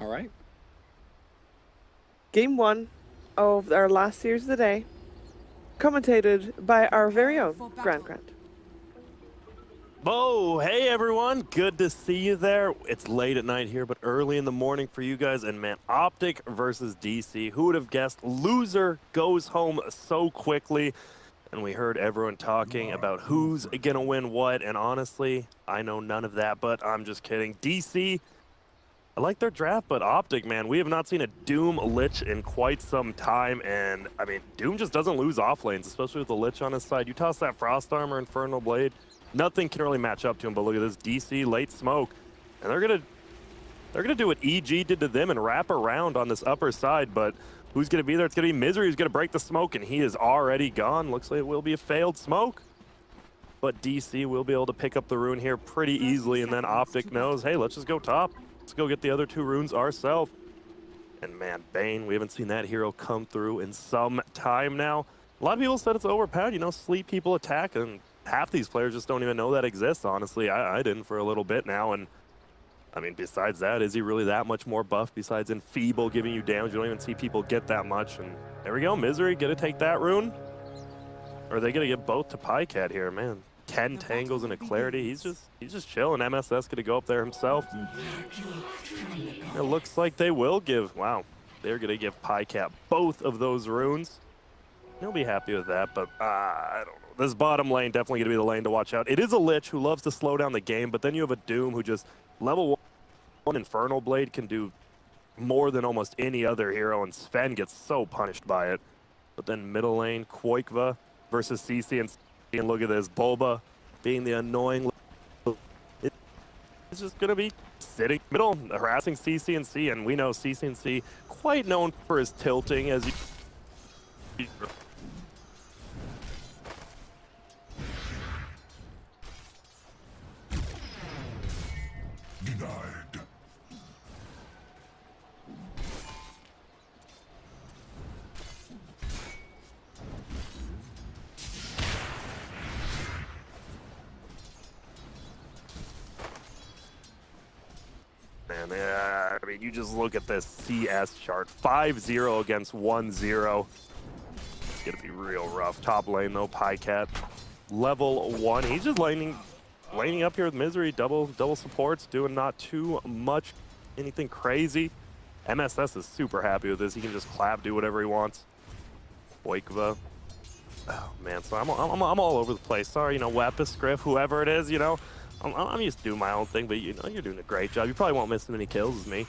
right. Game 1 of our last series of the day, commentated by our very own Grant. Bo, hey everyone, good to see you there. It's late at night here, but early in the morning for you guys. And man, OpTic versus DC. Who would have guessed? Loser goes home so quickly. And we heard everyone talking about who's gonna win what. And honestly, I know none of that, but I'm just kidding. DC, I like their draft, but OpTic, man, we have not seen a Doom Lich in quite some time. And I mean, Doom just doesn't lose off lanes, especially with the Lich on his side. You toss that Frost Armor, Infernal Blade, nothing can really match up to him. But look at this DC late smoke, and they're gonna do what EG did to them and wrap around on this upper side. But who's gonna be there? It's gonna be Misery who's gonna break the smoke, and he is already gone. Looks like it will be a failed smoke, but DC will be able to pick up the rune here pretty easily. And then OpTic knows, hey, let's just go top. Let's go get the other two runes ourselves. And man, Bane, we haven't seen that hero come through in some time now. A lot of people said it's overpowered, you know, sleep people attack, and half these players just don't even know that exists, honestly. I didn't for a little bit now. And I mean, besides that, is he really that much more buff besides Enfeeble giving you damage? You don't even see people get that much. And there we go, Misery gonna take that rune. Or are they gonna give both to Pycat here? Man, 10 tangles and a clarity. He's just chilling. MSS gonna go up there himself. It looks like they will give, wow, they're gonna give Pycat both of those runes. He'll be happy with that, but I don't know. This bottom lane definitely gonna be the lane to watch out. It is a Lich who loves to slow down the game, but then you have a Doom who just level 1 Infernal Blade can do more than almost any other hero, and Sven gets so punished by it. But then middle lane, Qualifier versus CC, and look at this, Bulba being the annoying. It's just gonna be sitting middle, harassing CC, and we know CC quite known for his tilting, as you. Denied. Man, I mean, you just look at this CS chart. 5-0 against 1-0. It's gonna be real rough. Top lane though, Pycat, level 1. He's just laning up here with Misery, double supports, doing not too much, anything crazy. MSS is super happy with this. He can just clap, do whatever he wants. Boikva. Oh man, so I'm all over the place. Sorry, you know, Wepis, Griff, whoever it is, you know. I'm used to doing my own thing, but you know, you're doing a great job. You probably won't miss as many kills as me.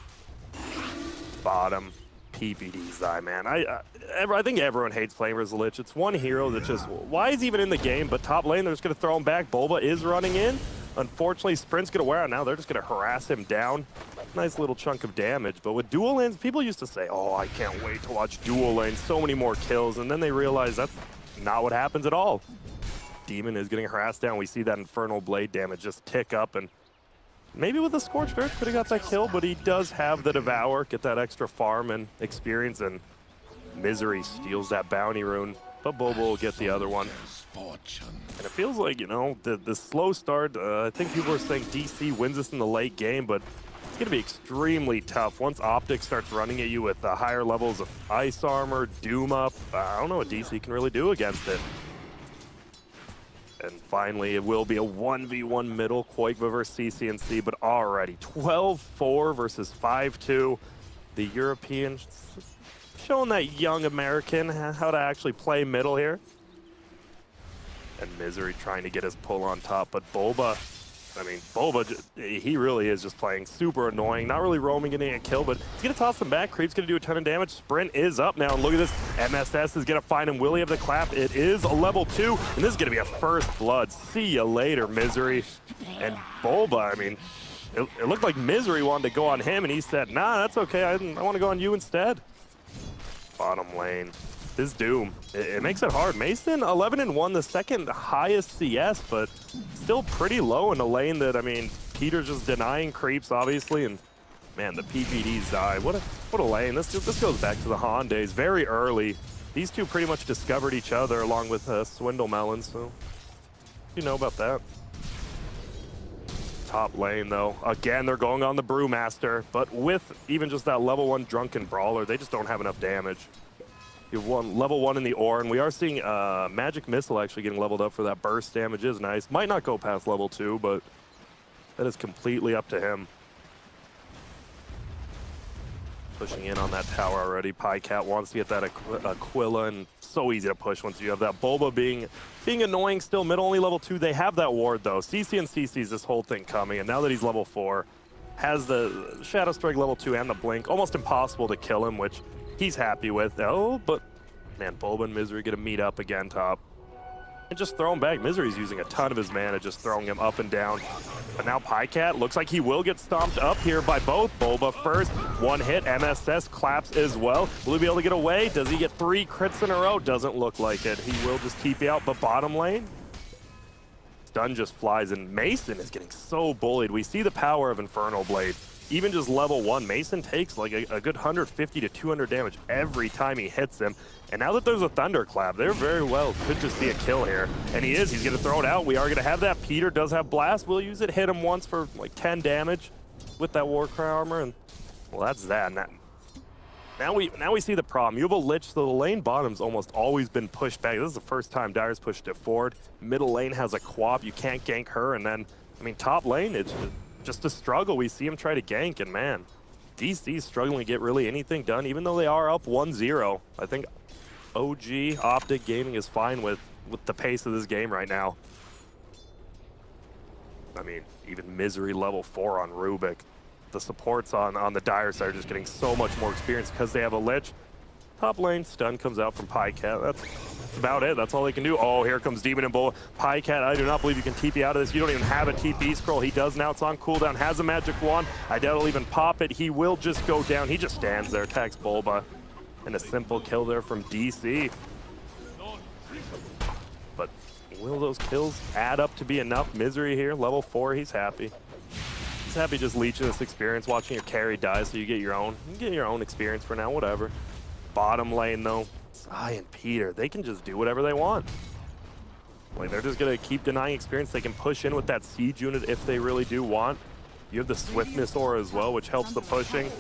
Bottom, PPD Zai, man. I think everyone hates playing versus Lich. It's one hero that just, why is he even in the game? But top lane, they're just gonna throw him back. Bulba is running in. Unfortunately, Sprint's gonna wear out now. They're just gonna harass him down. Nice little chunk of damage. But with dual lanes, people used to say, oh, I can't wait to watch dual lanes. So many more kills. And then they realize that's not what happens at all. Demon is getting harassed down. We see that Infernal Blade damage just tick up, and maybe with the Scorched Earth could have got that kill, but he does have the Devour, get that extra farm and experience, and Misery steals that bounty rune, but Bobo will get the other one. And it feels like, you know, the slow start, I think people are saying DC wins this in the late game, but it's going to be extremely tough. Once OpTic starts running at you with higher levels of Ice Armor, Doom up, I don't know what DC can really do against it. And finally, it will be a 1v1 middle, Qualifier versus CC, but already 12-4 versus 5-2. The European showing that young American how to actually play middle here. And Misery trying to get his pull on top, but Bulba, I mean, Bulba, he really is just playing super annoying, not really roaming, getting a kill, but he's gonna toss him back. Creep's gonna do a ton of damage. Sprint is up now, and look at this. MSS is gonna find him. Will he have the clap? It is a level 2, and this is gonna be a first blood. See you later, Misery. And Bulba, I mean, it looked like Misery wanted to go on him, and he said, nah, that's okay, I want to go on you instead. Bottom lane. This Doom, it makes it hard. Mason, 11-1, the second highest CS, but still pretty low in a lane that, I mean, Peter's just denying creeps, obviously, and man, the PPDs die. What a lane. This goes back to the Han days, very early. These two pretty much discovered each other along with Swindle Melon, so you know about that. top lane, though. Again, they're going on the Brewmaster, but with even just that level 1 Drunken Brawler, they just don't have enough damage. You have level 1 in the Ore, and we are seeing Magic Missile actually getting leveled up for that burst damage is nice. Might not go past level 2, but that is completely up to him. Pushing in on that tower already. Pycat wants to get that Aquila, and so easy to push once you have that. Bulba being annoying still, mid only level 2. They have that ward though. CC and CC sees this whole thing coming, and now that he's level 4, has the Shadow Strike level 2 and the Blink. Almost impossible to kill him, which he's happy with. Oh, but man, Bulba and Misery gonna meet up again top. And just throw him back. Misery's using a ton of his mana, just throwing him up and down. But now Pycat looks like he will get stomped up here by both. Bulba first, 1 hit, MSS claps as well. Will he be able to get away? Does he get 3 crits in a row? Doesn't look like it. He will just TP out, but bottom lane, stun just flies, and Mason is getting so bullied. We see the power of Infernal Blade. Even just level 1, Mason takes like a good 150 to 200 damage every time he hits him. And now that there's a Thunderclap, there very well could just be a kill here. And he's going to throw it out. We are going to have that. Peter does have Blast. We'll use it, hit him once for like 10 damage with that Warcry armor. And well, that's that. Now we see the problem. You have a Lich, so the lane bottom's almost always been pushed back. This is the first time Dire's pushed it forward. Middle lane has a Quap. You can't gank her. And then, I mean, top lane, it's just a struggle. We see him try to gank, and man, DC's struggling to get really anything done, even though they are up 1-0. I think OG OpTic Gaming is fine with the pace of this game right now. I mean, even Misery level 4 on Rubik. The supports on the Dire side are just getting so much more experience because they have a Lich. Top lane, stun comes out from Pycat. That's about it. That's all they can do. Oh, here comes Demon and Bull. Pycat, I do not believe you can TP out of this. You don't even have a TP scroll. He does now. It's on cooldown. Has a magic wand. I doubt he'll even pop it. He will just go down. He just stands there, attacks Bulba. And a simple kill there from DC. But will those kills add up to be enough? Misery here, level 4, he's happy. He's happy just leeching this experience, watching your carry die so you get your own. You get your own experience for now, whatever. Bottom lane though, Zai and Peter, they can just do whatever they want. Like, they're just gonna keep denying experience. They can push in with that siege unit if they really do want. You have the Swiftness aura as well, which helps the pushing.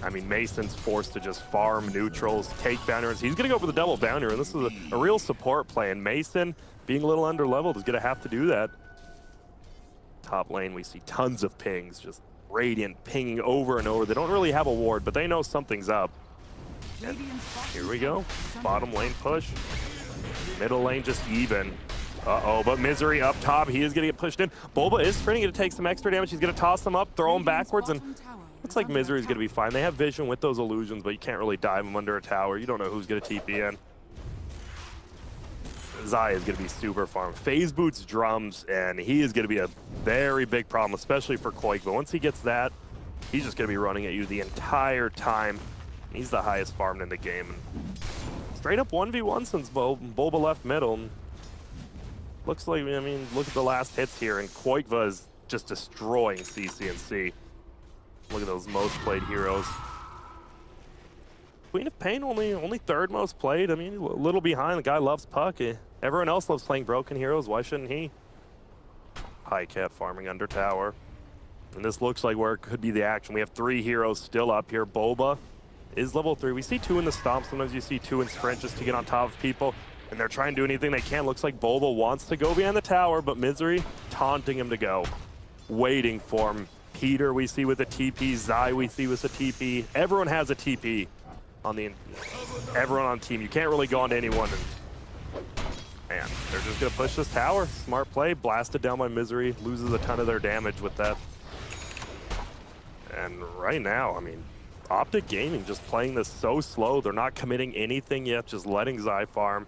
I mean, Mason's forced to just farm neutrals, take boundaries. He's gonna go for the double boundary, and this is a real support play. And Mason, being a little under-leveled, is gonna have to do that. Top lane, we see tons of pings, just Radiant pinging over and over. They don't really have a ward, but they know something's up. And here we go. Bottom lane push. Middle lane just even. Uh-oh, but Misery up top. He is going to get pushed in. Bulba is sprinting to take some extra damage. He's going to toss him up, throw him backwards, and looks like Misery's going to be fine. They have vision with those illusions, but you can't really dive him under a tower. You don't know who's going to TP in. Zai is going to be super farm. Phase boots drums, and he is going to be a very big problem, especially for Koik. But once he gets that, he's just going to be running at you the entire time. He's the highest farmed in the game. Straight up 1v1 since Bulba left middle. Looks like, I mean, look at the last hits here, and Koikva is just destroying CC and C. Look at those most played heroes. Queen of Pain only third most played. I mean, a little behind. The guy loves Puck. Everyone else loves playing broken heroes. Why shouldn't he? Pycat farming under tower. And this looks like where it could be the action. We have 3 heroes still up here. Bulba is level 3. We see 2 in the stomp. Sometimes you see 2 in sprint just to get on top of people. And they're trying to do anything they can. Looks like Bulba wants to go behind the tower, but Misery taunting him to go. Waiting for him. Peter we see with a TP. Zai we see with a TP. Everyone has a TP. Everyone on the team. You can't really go onto anyone. And, man, they're just going to push this tower. Smart play. Blasted down by Misery. Loses a ton of their damage with that. And right now, I mean, OpTic Gaming just playing this so slow. They're not committing anything yet, just letting Zai farm.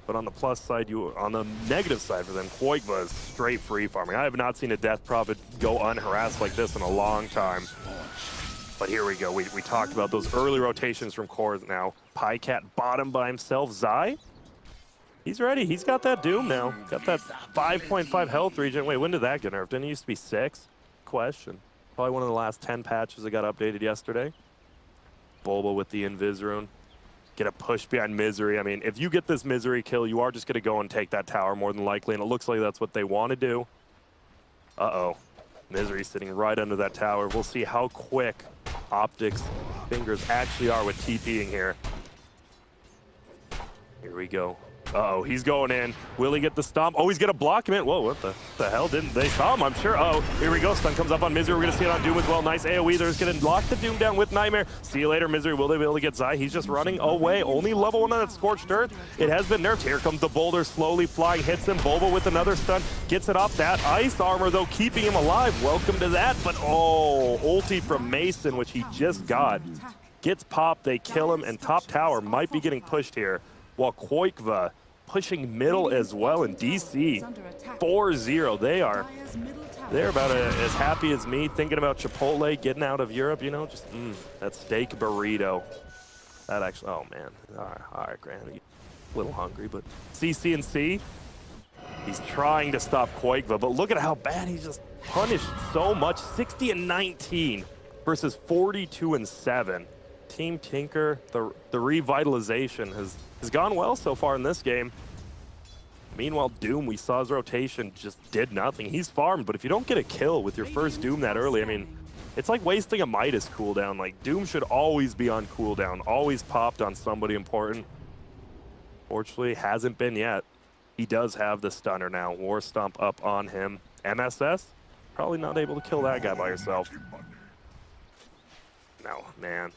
But on the plus side, on the negative side for them, Koikva is straight free farming. I have not seen a Death Prophet go unharassed like this in a long time. But here we go. We talked about those early rotations from cores now. Pycat bottom by himself. Zai, he's ready. He's got that Doom now. Got that 5.5 health regen. Wait, when did that get nerfed? Didn't it used to be 6? Question. Probably one of the last 10 patches that got updated yesterday. Bulba with the Invis rune. Get a push behind Misery. I mean, if you get this Misery kill, you are just going to go and take that tower more than likely, and it looks like that's what they want to do. Uh-oh. Misery sitting right under that tower. We'll see how quick OpTic's fingers actually are with TPing here. Here we go. Uh-oh, he's going in. Will he get the stomp? Oh, he's gonna block him in. Whoa, what the hell? Didn't they saw him? I'm sure. Uh oh, here we go. Stun comes up on Misery. We're gonna see it on Doom as well. Nice AoE. They're just gonna lock the Doom down with Nightmare. See you later, Misery. Will they be able to get Zai? He's just running away. Only level 1 on that Scorched Earth. It has been nerfed. Here comes the boulder, slowly flying, hits him. Bulba with another stun, gets it off. That ice armor, though, keeping him alive. Welcome to that. But oh, ulti from Mason, which he just got. Gets popped, they kill him, and top tower might be getting pushed here. While Qualifier pushing middle as well in DC. 4-0. They're about as happy as me, thinking about Chipotle getting out of Europe, you know, just that steak burrito. That actually, oh man. All right, Granny. A little hungry, but CC&C, he's trying to stop Qualifier, but look at how bad he's just punished so much. 60-19 versus 42-7. Team Tinker, the revitalization has gone well so far in this game. Meanwhile, Doom, we saw his rotation just did nothing. He's farmed, but if you don't get a kill with your first Doom that early, I mean, it's like wasting a Midas cooldown. Like, Doom should always be on cooldown, always popped on somebody important. Fortunately, hasn't been yet. He does have the stunner now. War Stomp up on him. MSS, probably not able to kill that guy by yourself. No, man.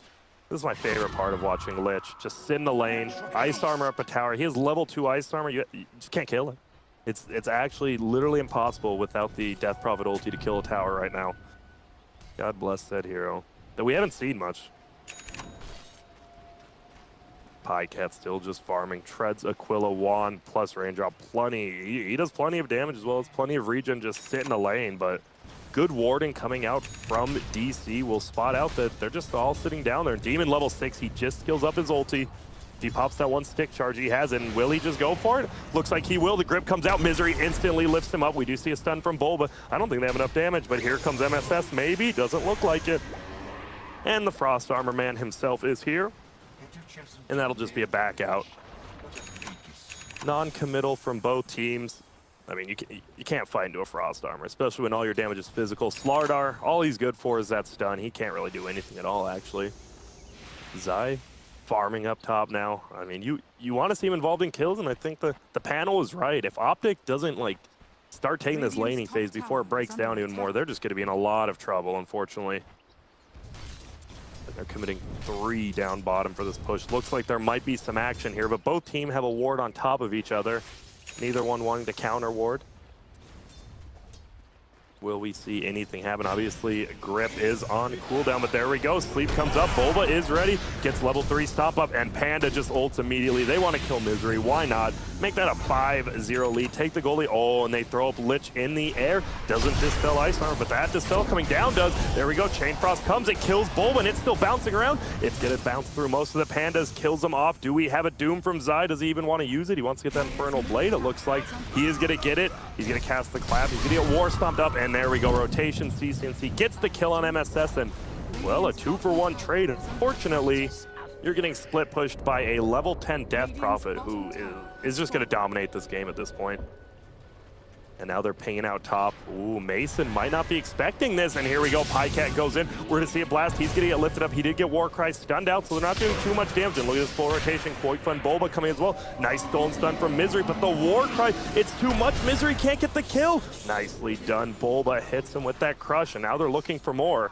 This is my favorite part of watching Lich. Just sit in the lane, ice armor up a tower. He has level 2 ice armor. You just can't kill it. It's actually literally impossible without the Death Prophet ulti to kill a tower right now. God bless that hero. That we haven't seen much. Pycat still just farming. Treads Aquila wand plus range drop. Plenty. He does plenty of damage as well as plenty of regen just sit in the lane, but good warding coming out from DC. Will spot out that they're just all sitting down there. Demon level 6, he just skills up his ulti. If he pops that one stick charge he has, and will he just go for it? Looks like he will. The grip comes out. Misery instantly lifts him up. We do see a stun from Bulba. I don't think they have enough damage, but here comes MSS. Maybe. Doesn't look like it. And the Frost Armor Man himself is here. And that'll just be a back out. Non-committal from both teams. I mean, you can't fight into a Frost Armor, especially when all your damage is physical. Slardar, all he's good for is that stun. He can't really do anything at all, actually. Zai farming up top now. I mean, you want to see him involved in kills, and I think the panel is right. If OpTic doesn't, like, start taking this laning phase before it breaks down even more, they're just going to be in a lot of trouble, unfortunately. They're committing 3 down bottom for this push. Looks like there might be some action here, but both teams have a ward on top of each other. Neither one wanting to counter ward. Will we see anything happen? Obviously, Grip is on cooldown, but there we go. Sleep comes up. Bulba is ready. Gets level 3 stop up, and Panda just ults immediately. They want to kill Misery. Why not? Make that a 5-0 lead. Take the goalie. Oh, and they throw up Lich in the air. Doesn't dispel Ice Armor, but that dispel coming down does. There we go. Chain Frost comes. It kills Bulba, and it's still bouncing around. It's going to bounce through most of the Pandas. Kills them off. Do we have a Doom from Zai? Does he even want to use it? He wants to get that Infernal Blade. It looks like he is going to get it. He's going to cast the Clap. He's going to get War Stomped up, and there we go. Rotation. CC&C gets the kill on MSS, and, well, a 2-for-1 trade. Unfortunately, you're getting split pushed by a level 10 Death Prophet who is just going to dominate this game at this point. And now they're pinging out top. Ooh, Mason might not be expecting this, and here we go. Pycat goes in. We're going to see a blast. He's going to get lifted up. He did get Warcry stunned out, so they're not doing too much damage. And look at this full rotation. Qualifier and Bulba coming as well. Nice stolen stun from Misery, but the Warcry, it's too much. Misery can't get the kill. Nicely done. Bulba hits him with that crush, and now they're looking for more.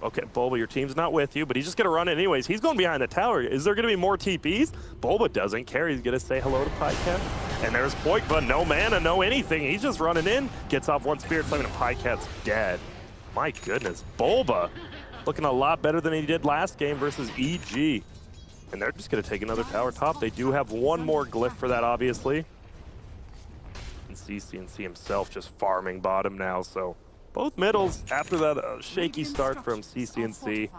Okay, Bulba, your team's not with you, but he's just going to run it anyways. He's going behind the tower. Is there going to be more TPs? Bulba doesn't care. He's going to say hello to Pycat. And there's Qualifier. No mana, no anything. He's just running in. Gets off one Spirit Flame, and Pycat's dead. My goodness. Bulba looking a lot better than he did last game versus EG. And they're just going to take another tower top. They do have one more glyph for that, obviously. And CC&C himself just farming bottom now, so both middles, after that shaky start from CC&C,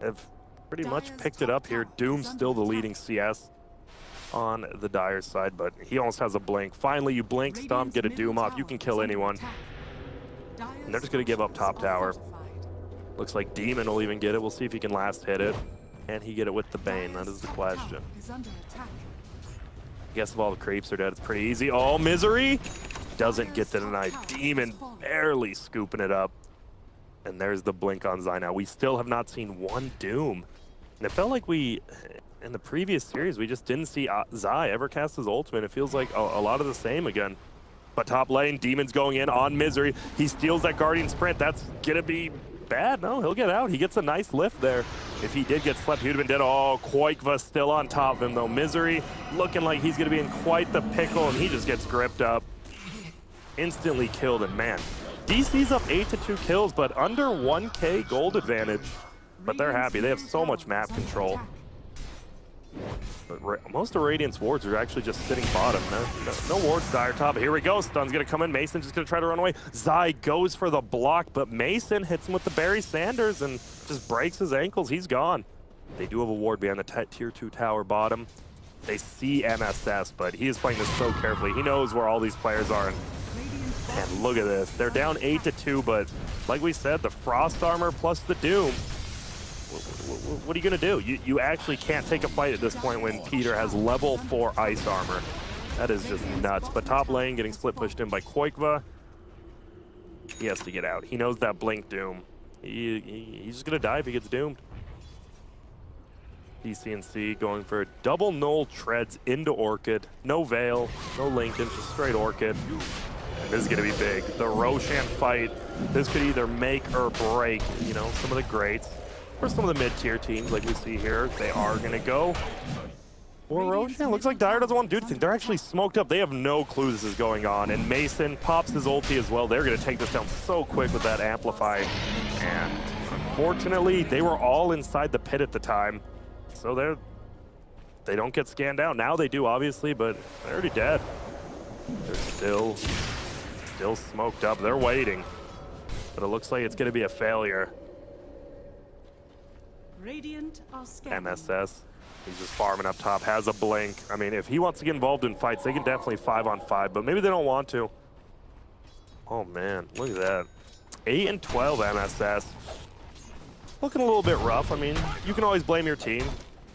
have pretty much picked it up here. Doom's still the leading CS on the Dire side, but he almost has a blink. Finally, you blink, stomp, get a Doom off. You can kill anyone. And they're just going to give up top tower. Looks like Demon will even get it. We'll see if he can last hit it. Can he get it with the Bane? That is the question. I guess if all the creeps are dead, it's pretty easy. Oh, Misery doesn't get the denied. Demon barely scooping it up. And there's the blink on Zai now. We still have not seen one Doom. And it felt like we, in the previous series, we just didn't see Zai ever cast his ultimate. It feels like a lot of the same again. But top lane, Demon's going in on Misery. He steals that Guardian Sprint. That's gonna be bad. No, he'll get out. He gets a nice lift there. If he did get slept, he would have been dead. Oh, Qualifier still on top of him though. Misery looking like he's gonna be in quite the pickle, and he just gets gripped up. Instantly killed, and man, DC's up 8 to 2 kills, but under 1K gold advantage. But they're happy. They have so much map control. But most of Radiant's wards are actually just sitting bottom. No wards dire top. Here we go. Stun's going to come in. Mason's just going to try to run away. Zai goes for the block, but Mason hits him with the Barry Sanders and just breaks his ankles. He's gone. They do have a ward behind the tier 2 tower bottom. They see MSS, but he is playing this so carefully. He knows where all these players are. And look at this. They're down 8 to 2, but like we said, the Frost Armor plus the Doom. What are you going to do? You actually can't take a fight at this point when Peter has level 4 ice armor. That is just nuts. But top lane getting split pushed in by Qualifier. He has to get out. He knows that blink Doom. He's just going to die if he gets doomed. DCNC going for a double null treads into Orchid. No Veil, no Lincoln, just straight Orchid. And this is going to be big. The Roshan fight, this could either make or break, you know, some of the greats. Or some of the mid-tier teams like we see here. They are going to go for Roshan. Looks like Dire doesn't want to do anything. They're actually smoked up. They have no clue this is going on. And Mason pops his ulti as well. They're going to take this down so quick with that Amplify. And unfortunately, they were all inside the pit at the time. So they don't get scanned out. Now they do, obviously, but they're already dead. They're still smoked up. They're waiting. But it looks like it's going to be a failure. Radiant are scanning. MSS, he's just farming up top, has a blink. I mean, if he wants to get involved in fights, they can definitely 5-on-5, but maybe they don't want to. Oh man, look at that. 8 and 12 MSS. Looking a little bit rough. I mean, you can always blame your team.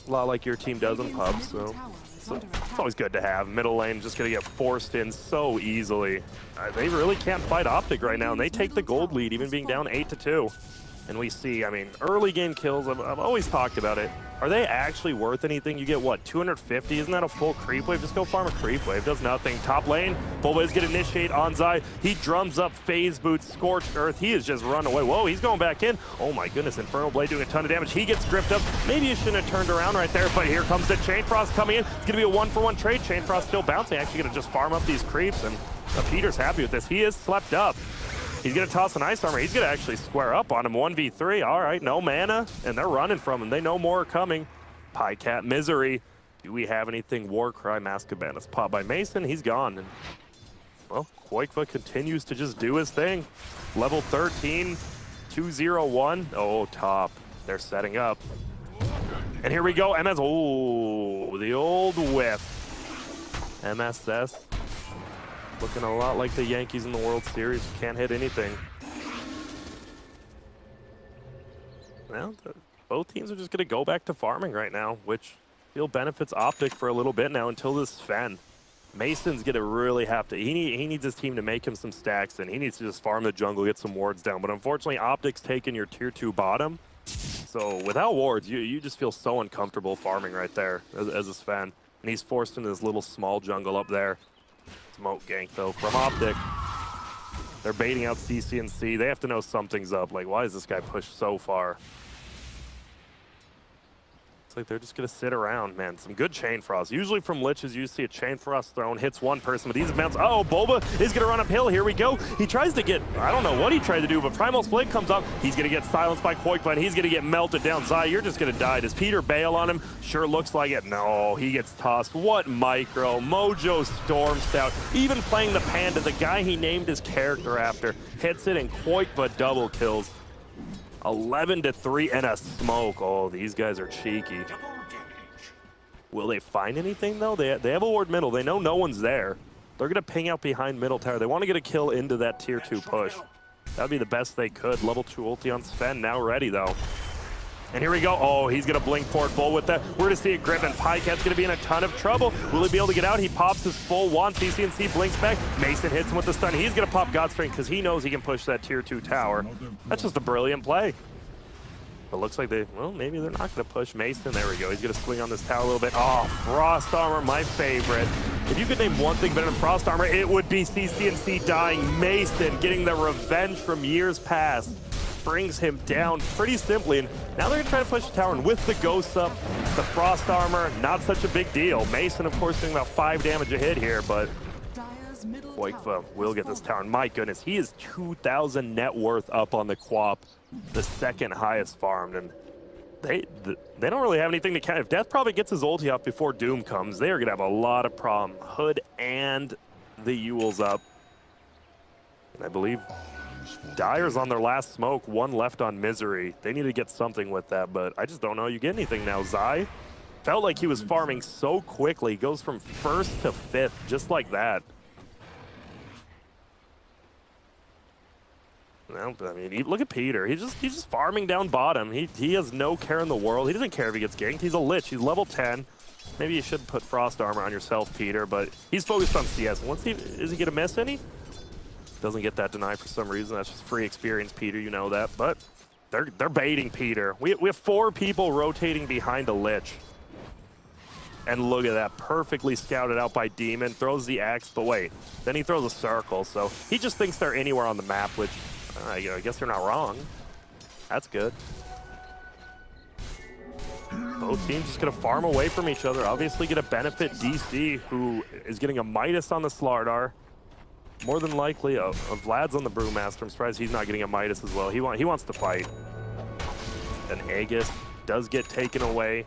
A lot like your team does in pubs, so it's always good to have. Middle lane just gonna get forced in so easily. They really can't fight OpTic right now, and they take the gold lead, even being down 8 to 2. And we see, I mean, early game kills, I've always talked about it. Are they actually worth anything? You get, what, 250? Isn't that a full creep wave? Just go farm a creep wave. Does nothing. Top lane, Bulba is going to initiate on Zai. He drums up Phase Boots, Scorched Earth. He is just run away. Whoa, he's going back in. Oh my goodness, Infernal Blade doing a ton of damage. He gets gripped up. Maybe you shouldn't have turned around right there, but here comes the Chain Frost coming in. It's going to be a 1-for-1 trade. Chain Frost still bouncing. Actually going to just farm up these creeps, and Peter's happy with this. He is slept up. He's going to toss an Ice Armor. He's going to actually square up on him. 1v3. All right, no mana. And they're running from him. They know more are coming. Pycat Misery. Do we have anything? Warcry, Mask of Bandits. Popped by Mason. He's gone. And, well, Qualifier continues to just do his thing. Level 13. 2-0-1. Oh, top. They're setting up. And here we go. MS. Oh, the old whiff. MSS. Looking a lot like the Yankees in the World Series. Can't hit anything. Well, both teams are just going to go back to farming right now, which still benefits OpTic for a little bit now until this Sven. Mason's going to really have to... He needs his team to make him some stacks, and he needs to just farm the jungle, get some wards down. But unfortunately, OpTic's taking your tier 2 bottom. So without wards, you just feel so uncomfortable farming right there as a Sven. And he's forced into this little small jungle up there. Smoke gank though from OpTic. They're baiting out CCNC. They have to know something's up. Like, why is this guy pushed so far? It's like they're just gonna sit around, man. Some good Chain Frost. Usually from Liches, you see a Chain Frost thrown, hits one person, but these bounce. Oh, Bulba is gonna run uphill. Here we go. He tries to get, I don't know what he tried to do, but Primal Split comes up. He's gonna get silenced by Qualifier, and he's gonna get melted down. Zai, you're just gonna die. Does Peter bail on him? Sure looks like it. No, he gets tossed. What micro? Mojo Storm Stout. Even playing the Panda, the guy he named his character after, hits it, and Qualifier double kills. 11 to 3 and a smoke. Oh, these guys are cheeky. Will they find anything though? They have a ward middle. They know no one's there. They're gonna ping out behind middle tower. They want to get a kill into that tier 2 push. That'd be the best they could. Level 2 ulti on Sven, now ready though. And here we go. Oh, he's going to blink forward full with that. We're going to see it grip, and Pycat's going to be in a ton of trouble. Will he be able to get out? He pops his full one. CCNC blinks back. Mason hits him with the stun. He's going to pop God Strength because he knows he can push that tier 2 tower. That's just a brilliant play. But looks like well, maybe they're not going to push Mason. There we go. He's going to swing on this tower a little bit. Oh, Frost Armor, my favorite. If you could name one thing better than Frost Armor, it would be CCNC dying. Mason getting the revenge from years past. Brings him down pretty simply, and now they're gonna try to push the tower, and with the ghosts up, the Frost Armor, not such a big deal. Mason, of course, doing about 5 damage a hit here, but Qualifier will get this tower. And my goodness, he is 2,000 net worth up on the Quap, the second highest farmed, and they don't really have anything to count. If Death probably gets his ulti off before Doom comes, they are gonna have a lot of problem. Hood and the Ewell's up, and I believe Dire's on their last smoke, 1 left on Misery. They need to get something with that, but I just don't know you get anything now. Zai felt like he was farming so quickly. He goes from 1st to 5th, just like that. Well, I mean, look at Peter. He's just farming down bottom. He has no care in the world. He doesn't care if he gets ganked. He's a Lich. He's level 10. Maybe you should put Frost Armor on yourself, Peter, but he's focused on CS. Is he gonna miss any? Doesn't get that denied for some reason. That's just free experience, Peter. You know that. But they're baiting Peter. We have 4 people rotating behind a Lich. And look at that. Perfectly scouted out by Demon. Throws the X, but wait. Then he throws a circle. So he just thinks they're anywhere on the map, which I guess they're not wrong. That's good. Both teams just going to farm away from each other. Obviously going to benefit DC, who is getting a Midas on the Slardar. More than likely, Vlad's on the Brewmaster. I'm surprised he's not getting a Midas as well. He wants to fight. And Aegis does get taken away.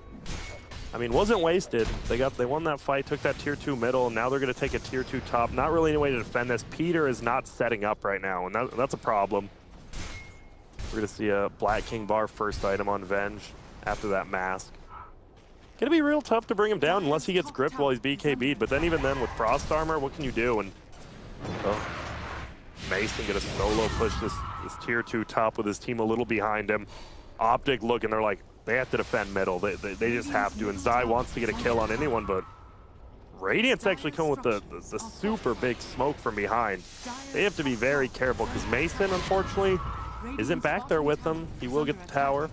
I mean, wasn't wasted. They won that fight, took that tier 2 middle, and now they're going to take a tier 2 top. Not really any way to defend this. Peter is not setting up right now, and that's a problem. We're going to see a Black King Bar first item on Venge after that mask. Going to be real tough to bring him down unless he gets gripped while he's BKB'd, but then even then with Frost Armor, what can you do? And oh, Mason gonna solo push this tier 2 top with his team a little behind him. OpTic looking, they're like, they have to defend middle. They just have to. And Zai wants to get a kill on anyone, but Radiant's actually coming with the super big smoke from behind. They have to be very careful because Mason, unfortunately, isn't back there with them. He will get the tower.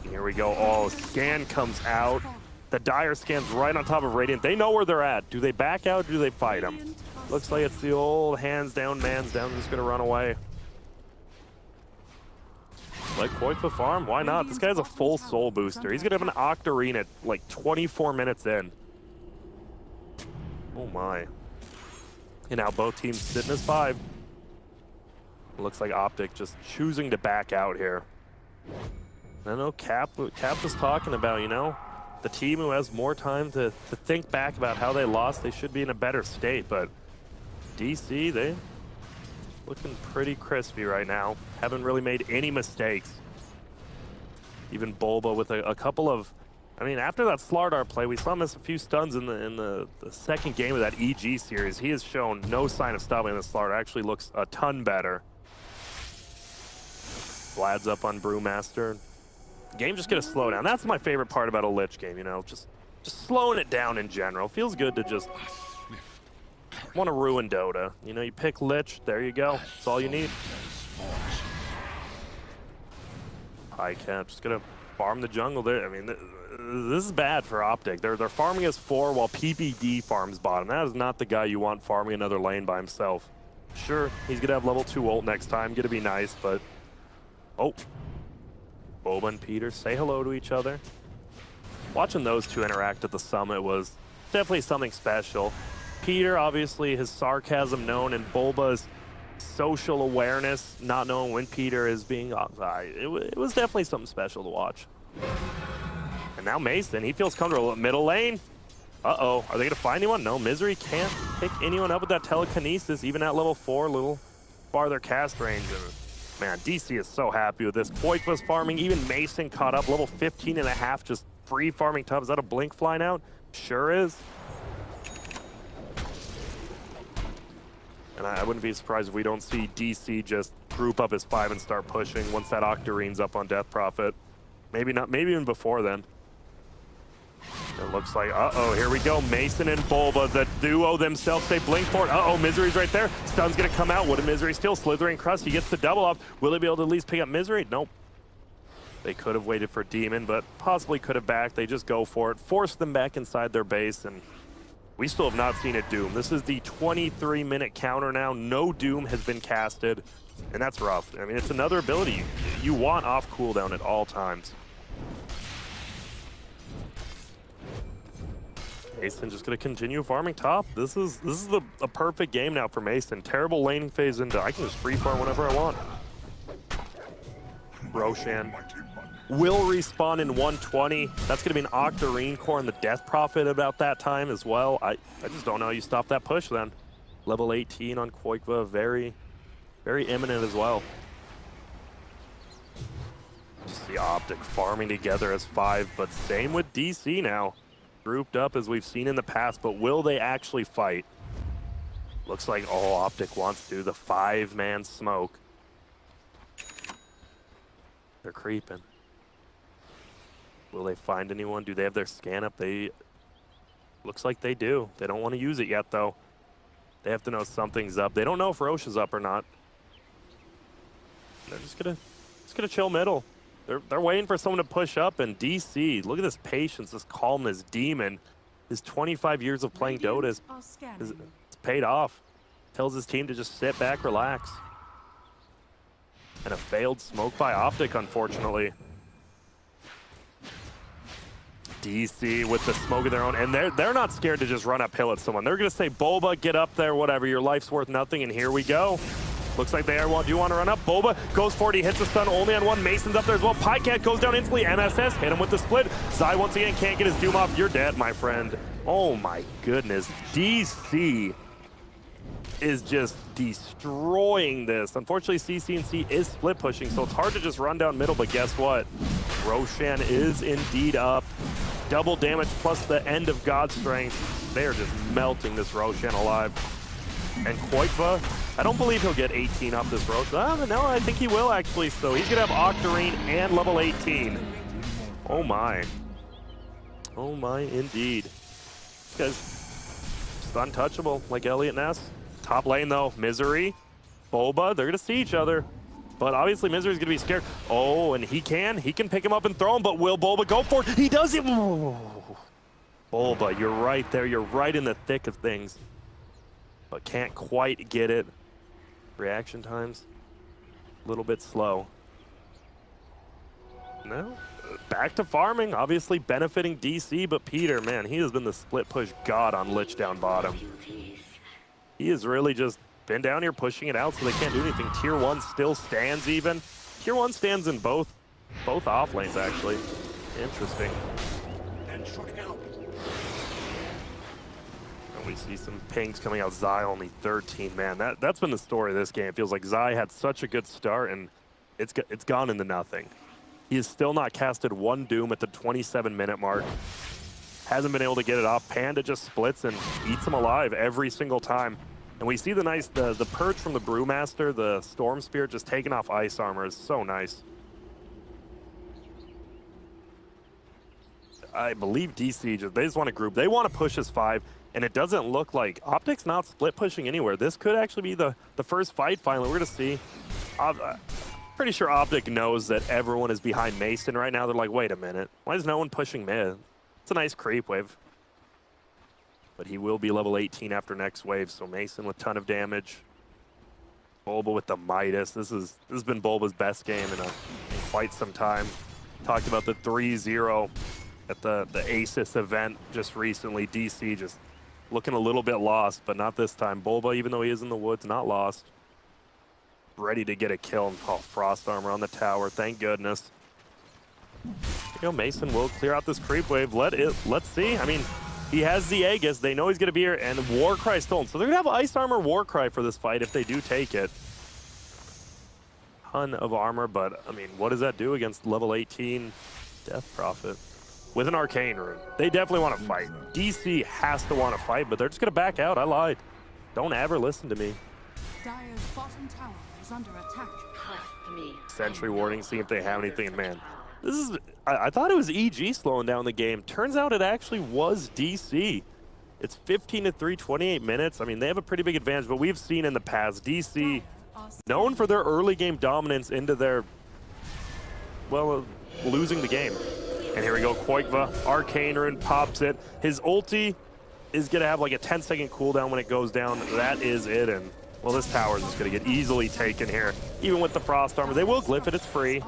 Here we go. Oh, scan comes out. The Dire scan's right on top of Radiant. They know where they're at. Do they back out or do they fight him? Looks like it's the old hands down, man's down. Just gonna run away. Like Qualifier farm, why not? This guy has a full soul booster. He's gonna have an Octarine at like 24 minutes in. Oh my. And now both teams sitting as 5. Looks like OpTic just choosing to back out here. I know Cap was talking about, you know, the team who has more time to think back about how they lost, they should be in a better state, but DC, they looking pretty crispy right now. Haven't really made any mistakes. Even Bulba with a couple of, I mean, after that Slardar play, we saw him miss a few stuns in the second game of that EG series. He has shown no sign of stopping the Slardar. Actually looks a ton better. Vlad's up on Brewmaster. Game just gonna slow down. That's my favorite part about a Lich game, you know, just slowing it down in general. Feels good to just want to ruin Dota. You know, you pick Lich, there you go. That's all you need. Highcap just gonna farm the jungle there. I mean, this is bad for OpTic. They're farming as 4 while PPD farms bottom. That is not the guy you want farming another lane by himself. Sure, he's gonna have level 2 ult next time. Gonna be nice, but oh. Boba and Peter say hello to each other. Watching those two interact at the summit was definitely something special. Peter, obviously, his sarcasm known, and Bulba's social awareness, not knowing when Peter is being outside. It was definitely something special to watch. And now Mason, he feels comfortable at middle lane. Uh-oh, are they gonna find anyone? No, Misery can't pick anyone up with that telekinesis, even at level 4, a little farther cast range. Man, DC is so happy with this. Quake was farming, even Mason caught up, level 15.5, just free farming top. Is that a blink flying out? Sure is. And I wouldn't be surprised if we don't see DC just group up as 5 and start pushing once that Octarine's up on Death Prophet. Maybe not, maybe even before then. It looks like, uh-oh, here we go. Mason and Bulba, the duo themselves, they blink for it. Uh-oh, Misery's right there. Stun's gonna come out. What a Misery still slithering crust. He gets the double off. Will they be able to at least pick up Misery? Nope. They could have waited for Demon, but possibly could have backed. They just go for it, force them back inside their base, and we still have not seen a Doom. This is the 23-minute counter now. No Doom has been casted, and that's rough. I mean, it's another ability you want off cooldown at all times. Mason just gonna continue farming top. This is a perfect game now for Mason. Terrible laning phase into I can just free farm whenever I want. Roshan will respawn in 120. That's gonna be an Octarine core and the Death Prophet about that time as well. I just don't know how you stop that push then. Level 18 on Qualifier, very imminent as well. Just the OpTic farming together as 5, but same with DC now. Grouped up as we've seen in the past, but will they actually fight? Looks like OpTic wants to. The 5-man smoke. They're creeping. Will they find anyone? Do they have their scan up? Looks like they do. They don't want to use it yet, though. They have to know something's up. They don't know if Roche is up or not. They're just gonna chill middle. They're waiting for someone to push up, and DC, look at this patience, this calmness. Demon, his 25 years of playing Dota is it's paid off. Tells his team to just sit back, relax. And a failed smoke by OpTic, unfortunately. DC with the smoke of their own, and they're not scared to just run uphill at someone. They're gonna say, Bulba, get up there, whatever, your life's worth nothing, and here we go. Looks like they are. Well, do you want to run up? Bulba goes for it. He hits the stun only on one. Mason's up there as well. Pycat goes down instantly. MSS hit him with the split. Zai once again can't get his Doom off. You're dead, my friend. Oh my goodness. DC is just destroying this. Unfortunately, CCNC is split pushing, so it's hard to just run down middle, but guess what? Roshan is indeed up. Double damage plus the end of God's Strength. They are just melting this Roshan alive. And Qualifier, I don't believe he'll get 18 off this Roshan. No, I think he will actually. So he's gonna have Octarine and level 18. Oh my. Oh my, indeed. This guy's just untouchable, like Elliot Ness. Top lane though, Misery, Bulba, they're gonna see each other. But obviously Misery's gonna be scared. Oh, and he can pick him up and throw him, but will Bulba go for it? He does it! Ooh. Bulba, you're right there. You're right in the thick of things. But can't quite get it. Reaction times, a little bit slow. No, back to farming, obviously benefiting DC, but Peter, man, he has been the split push god on Lich down bottom. He has really just been down here pushing it out so they can't do anything. Tier 1 still stands even. Tier 1 stands in both off lanes, actually. Interesting. We see some pings coming out. Zai only 13, man. That's been the story of this game. It feels like Zai had such a good start, and it's gone into nothing. He has still not casted one Doom at the 27-minute mark. Hasn't been able to get it off. Panda just splits and eats him alive every single time. And we see the perch from the Brewmaster, the Storm Spirit just taking off ice armor is so nice. I believe DC they just want to group. They want to push as 5. And it doesn't look like OpTic's not split pushing anywhere. This could actually be the first fight finally. We're going to see. Pretty sure OpTic knows that everyone is behind Mason right now. They're like, wait a minute. Why is no one pushing mid? It's a nice creep wave. But he will be level 18 after next wave. So Mason with a ton of damage. Bulba with the Midas. This has been Bulba's best game in quite some time. Talked about the 3-0 at the ASIS event just recently. DC just looking a little bit lost, but not this time. Bulba, even though he is in the woods, not lost. Ready to get a kill. Oh, Frost Armor on the tower, thank goodness. You know, Mason will clear out this creep wave. Let's see. I mean, he has the Aegis. They know he's going to be here, and Warcry stolen. So they're going to have Ice Armor Warcry for this fight if they do take it. Ton of armor, but, I mean, what does that do against level 18 Death Prophet? With an Arcane Rune. They definitely want to fight. DC has to want to fight, but they're just going to back out. I lied. Don't ever listen to me. Dire's bottom tower is under attack. Sentry warding, see if they have anything. Man, This is, I thought it was EG slowing down the game. Turns out it actually was DC. It's 15-3, 28 minutes. I mean, they have a pretty big advantage, but we've seen in the past, DC, known for their early game dominance into their, well, losing the game. And here we go, Qualifier, Arcane Rune pops it. His ulti is gonna have like a 10-second cooldown when it goes down. That is it, and well, this tower is just gonna get easily taken here. Even with the Frost Armor, they will glyph it, it's free.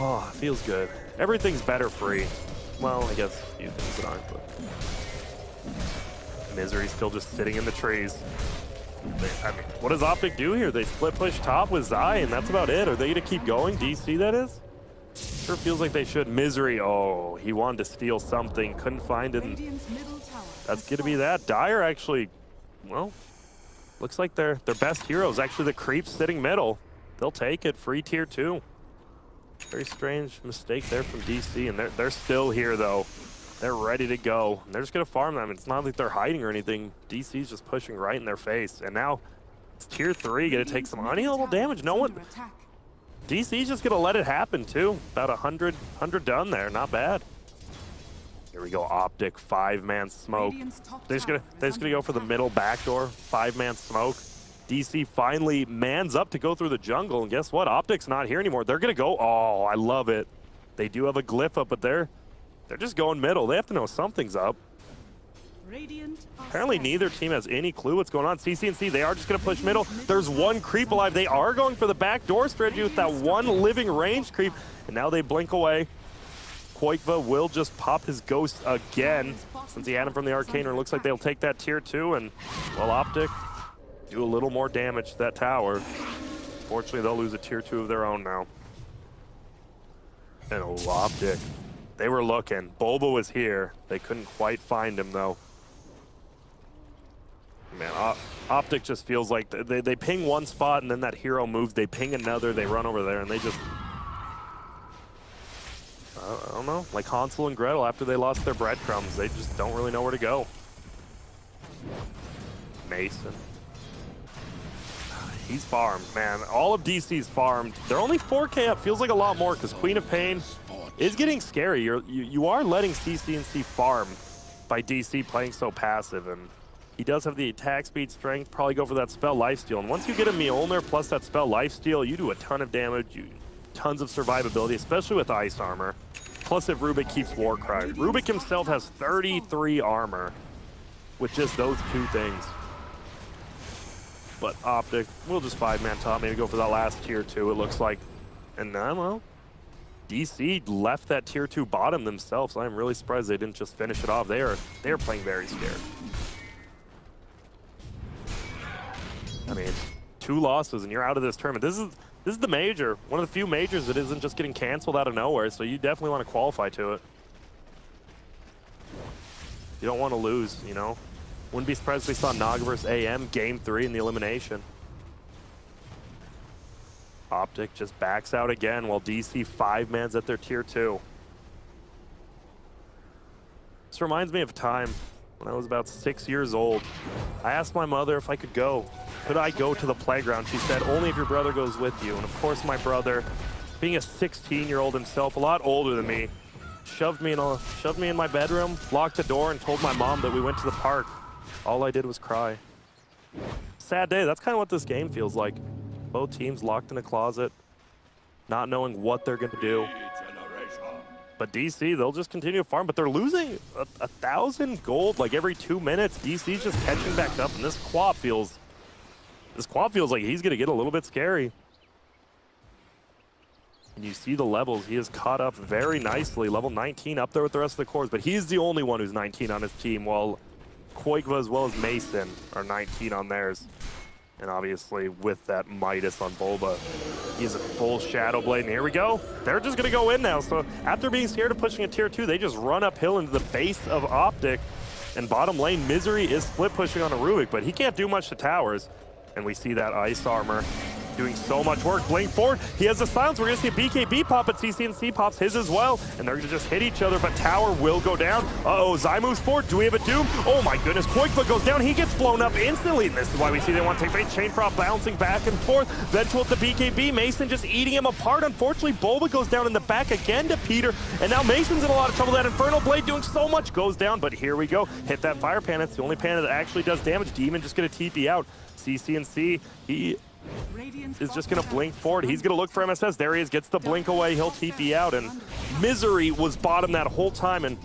Oh, feels good. Everything's better free. Well, I guess a few things that aren't, but Misery's still just sitting in the trees. I mean, what does OpTic do here? They split push top with Zai, and that's about it. Are they gonna keep going? DC, that is? Sure feels like they should. Misery, oh, he wanted to steal something, couldn't find it. That's gonna be that. Dire actually, well, looks like their best hero is actually the creeps sitting middle. They'll take it, free tier 2. Very strange mistake there from DC, and they're still here though. They're ready to go. And they're just gonna farm them. It's not like they're hiding or anything. DC's just pushing right in their face. And now it's tier 3, gonna take some unhealable damage. No one, DC's just gonna let it happen too. About 100 done there, not bad. Here we go, OpTic, 5-man smoke. They're just gonna go for the middle backdoor, 5-man smoke. DC finally mans up to go through the jungle, and guess what? OpTic's not here anymore. They're gonna go, oh, I love it. They do have a glyph up, but they're just going middle. They have to know something's up. Apparently neither team has any clue what's going on. CC&C, they are just gonna push middle. There's one creep alive. They are going for the backdoor strategy with that one living range creep, and now they blink away. Qualifier will just pop his ghost again since he had him from the Arcane Rune. Looks like they'll take that tier 2, and well, OpTic do a little more damage to that tower. Fortunately, they'll lose a tier 2 of their own now. And oh, OpTic, they were looking. Bulba was here. They couldn't quite find him though. Man, OpTic just feels like they ping one spot and then that hero moves. They ping another, they run over there, and they just, I don't know, like Hansel and Gretel after they lost their breadcrumbs. They just don't really know where to go. Mason. He's farmed, man. All of DC's farmed. They're only 4K up. Feels like a lot more because Queen of Pain is getting scary. You are letting CC&C farm by DC playing so passive, and he does have the attack speed strength. Probably go for that spell lifesteal. And once you get a Mjolnir plus that spell lifesteal, you do a ton of damage, tons of survivability, especially with ice armor. Plus if Rubik keeps Warcry. Rubik himself has 33 armor with just those two things. But OpTic will just 5-man top, maybe go for that last tier 2, it looks like. And then, well, DC left that tier 2 bottom themselves. I'm really surprised they didn't just finish it off. They are playing very scared. I mean, 2 losses and you're out of this tournament. This is the major, one of the few majors that isn't just getting canceled out of nowhere, so you definitely want to qualify to it. You don't want to lose, you know? Wouldn't be surprised if we saw Naga vs AM game 3 in the elimination. OpTic just backs out again while DC 5-mans at their tier 2. This reminds me of a time when I was about 6 years old. I asked my mother if I could go. Could I go to the playground? She said, only if your brother goes with you. And of course my brother, being a 16-year-old himself, a lot older than me, shoved me in my bedroom, locked the door, and told my mom that we went to the park. All I did was cry. Sad day. That's kind of what this game feels like. Both teams locked in a closet, not knowing what they're going to do. But DC, they'll just continue to farm, but they're losing 1,000 gold like every 2 minutes. DC's just catching back up, and this Quap feels like he's going to get a little bit scary. And you see the levels. He has caught up very nicely. Level 19 up there with the rest of the cores, but he's the only one who's 19 on his team, while Qualifier as well as Mason are 19 on theirs. And obviously with that Midas on Bulba, he's a full Shadow Blade, and here we go. They're just gonna go in now. So after being scared of pushing a tier 2, they just run uphill into the base of OpTic. And bottom lane, Misery is split pushing on a Rubik, but he can't do much to towers. And we see that ice armor doing so much work. Blink forward. He has the silence. We're going to see a BKB pop, but CCNC pops his as well. And they're going to just hit each other, but tower will go down. Uh-oh, Zai moves forward. Do we have a Doom? Oh my goodness, Quakefoot goes down. He gets blown up instantly. And this is why we see they want to take bait. Chainfrog bouncing back and forth. Ventual with the BKB. Mason just eating him apart. Unfortunately, Bulba goes down in the back again to Peter. And now Mason's in a lot of trouble. That Infernal Blade doing so much goes down, but here we go. Hit that Fire Pan. It's the only Pan that actually does damage. Demon just going to TP out. CCNC, he is just going to blink forward. He's going to look for MSS. There he is, gets the blink away. He'll TP out, and Misery was bottom that whole time. And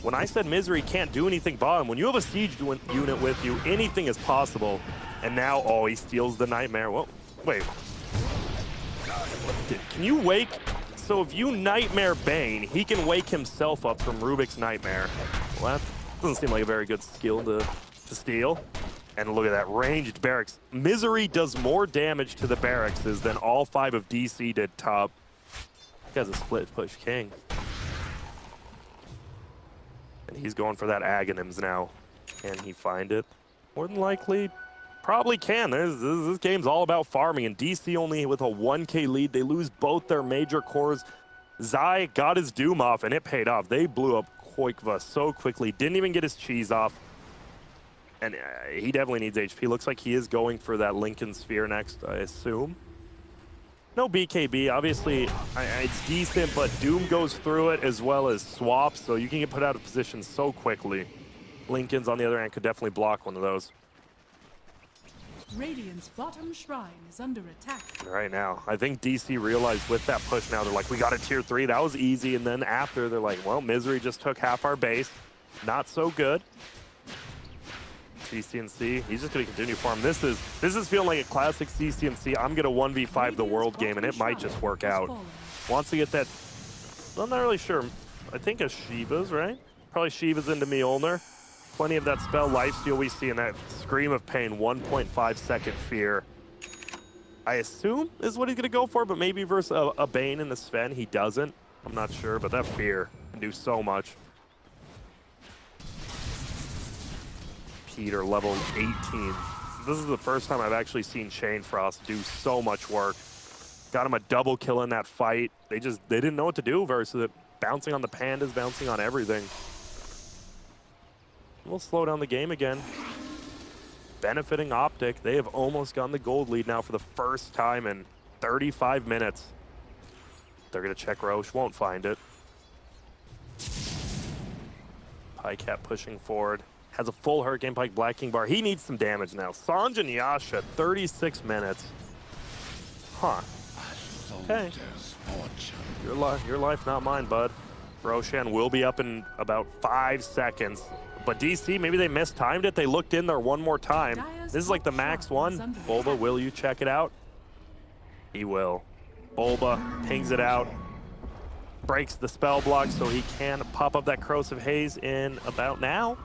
when I said Misery can't do anything bottom, when you have a siege unit with you, anything is possible. And now, oh, he steals the Nightmare. Well, wait. Can you wake? So if you Nightmare Bane, he can wake himself up from Rubik's Nightmare. Well, that doesn't seem like a very good skill to steal. And look at that, ranged barracks. Misery does more damage to the barracks than all 5 of DC did top. This guy's a split push king. And he's going for that Aghanims now. Can he find it? More than likely, probably can. This game's all about farming, and DC only with a 1K lead. They lose both their major cores. Zai got his Doom off, and it paid off. They blew up Koikva so quickly. Didn't even get his cheese off. And he definitely needs HP. Looks like he is going for that Lincoln Sphere next, I assume. No BKB. Obviously, it's decent, but Doom goes through it as well as Swap, so you can get put out of position so quickly. Lincoln's, on the other hand, could definitely block one of those. Radiant's bottom shrine is under attack. Right now, I think DC realized with that push now, they're like, we got a tier 3. That was easy. And then after, they're like, well, Misery just took half our base. Not so good. CCNC, he's just going to continue farm. This is feeling like a classic CCNC. I'm going to 1v5 the world game, and it might just work out. Wants to get that, I'm not really sure. I think a Shiva's, right? Probably Shiva's into Mjolnir. Plenty of that spell lifesteal we see in that Scream of Pain, 1.5 second fear. I assume is what he's going to go for, but maybe versus a Bane and a Sven, he doesn't. I'm not sure, but that fear can do so much. Peter, level 18. This is the first time I've actually seen Chainfrost do so much work. Got him a double kill in that fight. They didn't know what to do versus it. Bouncing on the pandas, bouncing on everything. We'll slow down the game again. Benefiting OpTic. They have almost gotten the gold lead now for the first time in 35 minutes. They're going to check Roche, won't find it. Pycat pushing forward. Has a full Hurricane Pike Black King bar. He needs some damage now. Sanj and Yasha, 36 minutes. Huh. Okay. Your life, not mine, bud. Roshan will be up in about 5 seconds. But DC, maybe they mistimed it. They looked in there one more time. This is like the max one. Bulba, will you check it out? He will. Bulba pings it out. Breaks the spell block so he can pop up that Corrosive Haze in about now.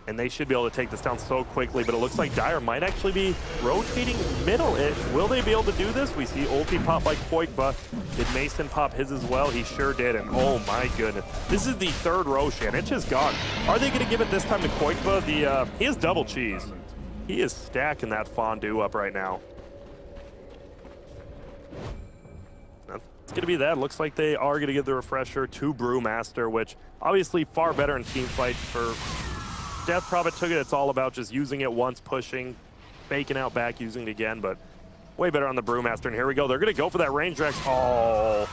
And they should be able to take this down so quickly, but it looks like Dire might actually be rotating middle-ish. Will they be able to do this? We see ulti pop by Koikva. Did Mason pop his as well? He sure did, and oh my goodness. This is the third Roshan. It's just gone. Are they going to give it this time to Koikva? He has double cheese. He is stacking that fondue up right now. It's going to be that. Looks like they are going to give the refresher to Brewmaster, which obviously far better in team fight for... Death Prophet took it. It's all about just using it once, pushing, faking out back, using it again, but way better on the Brewmaster. And here we go. They're going to go for that range Rex. Oh,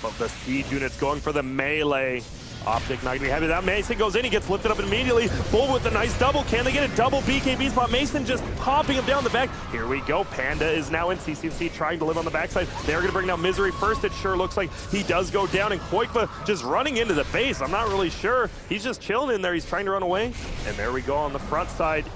but the siege unit's going for the melee. OpTic not going to be happy. That Mason goes in. He gets lifted up immediately. Bull with a nice double. Can they get a double BKB spot? Mason just popping him down the back. Here we go. Panda is now in CCNC trying to live on the backside. They're going to bring down Misery first. It sure looks like he does go down. And Koikva just running into the base. I'm not really sure. He's just chilling in there. He's trying to run away. And there we go on the front side.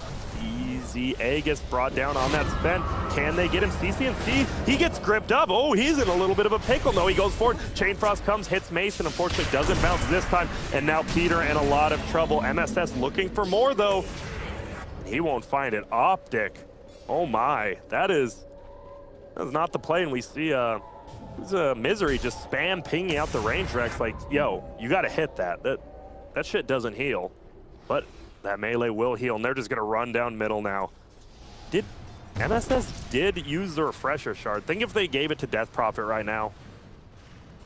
Easy A gets brought down on that spin. Can they get him? CCNC, he gets gripped up. Oh, he's in a little bit of a pickle. No, he goes forward. Chainfrost comes, hits Mason. Unfortunately, doesn't bounce this time. And now Peter in a lot of trouble. MSS looking for more, though. He won't find it. OpTic. Oh, my. That is not the play. And we see Misery just spam pinging out the range Rex like, yo, you got to hit that. That shit doesn't heal. But that melee will heal, and they're just going to run down middle now. Did MSS did use the refresher shard. Think if they gave it to Death Prophet right now,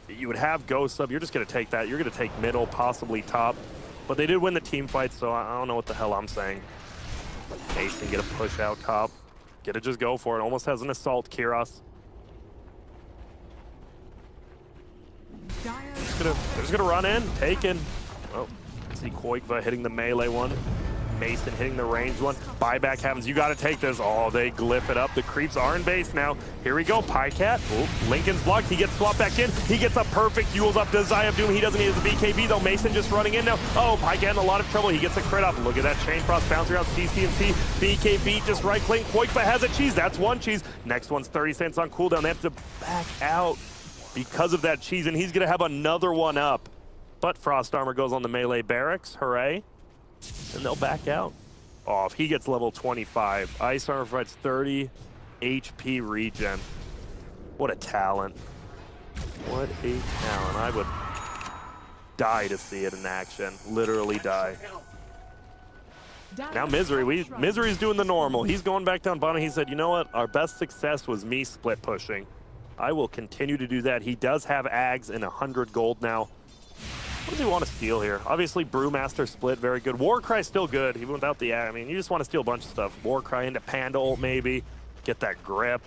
you would have Ghost up. You're just going to take that. You're going to take middle, possibly top. But they did win the team fight, so I don't know what the hell I'm saying. Mason get a push out top. Get it, just go for it. Almost has an assault, Kiros. They're just gonna run in, taken. Oh, see Qualifier hitting the melee one. Mason hitting the range one. Buyback happens. You got to take this. Oh, they glyph it up. The creeps are in base now. Here we go. Pycat. Oh, Lincoln's blocked. He gets swapped back in. He gets a perfect Yules up to Zai of Doom. He doesn't need the BKB though. Mason just running in now. Oh, Pycat in a lot of trouble. He gets a crit up. Look at that chain frost bounce around CC&C. BKB just right clicking. Qualifier has a cheese. That's one cheese. Next one's 30 cents on cooldown. They have to back out because of that cheese, and he's going to have another one up. But Frost Armor goes on the melee barracks. Hooray. And they'll back out. Oh, if he gets level 25, Ice Armor provides 30 HP regen. What a talent. What a talent. I would die to see it in action. Literally die. Now Misery, Misery's doing the normal. He's going back down bottom. He said, you know what? Our best success was me split pushing. I will continue to do that. He does have Ags and 100 gold now. What does he want to steal here? Obviously, Brewmaster split, very good. Warcry still good, even without the I mean, you just want to steal a bunch of stuff. Warcry into Panda ult, maybe. Get that grip.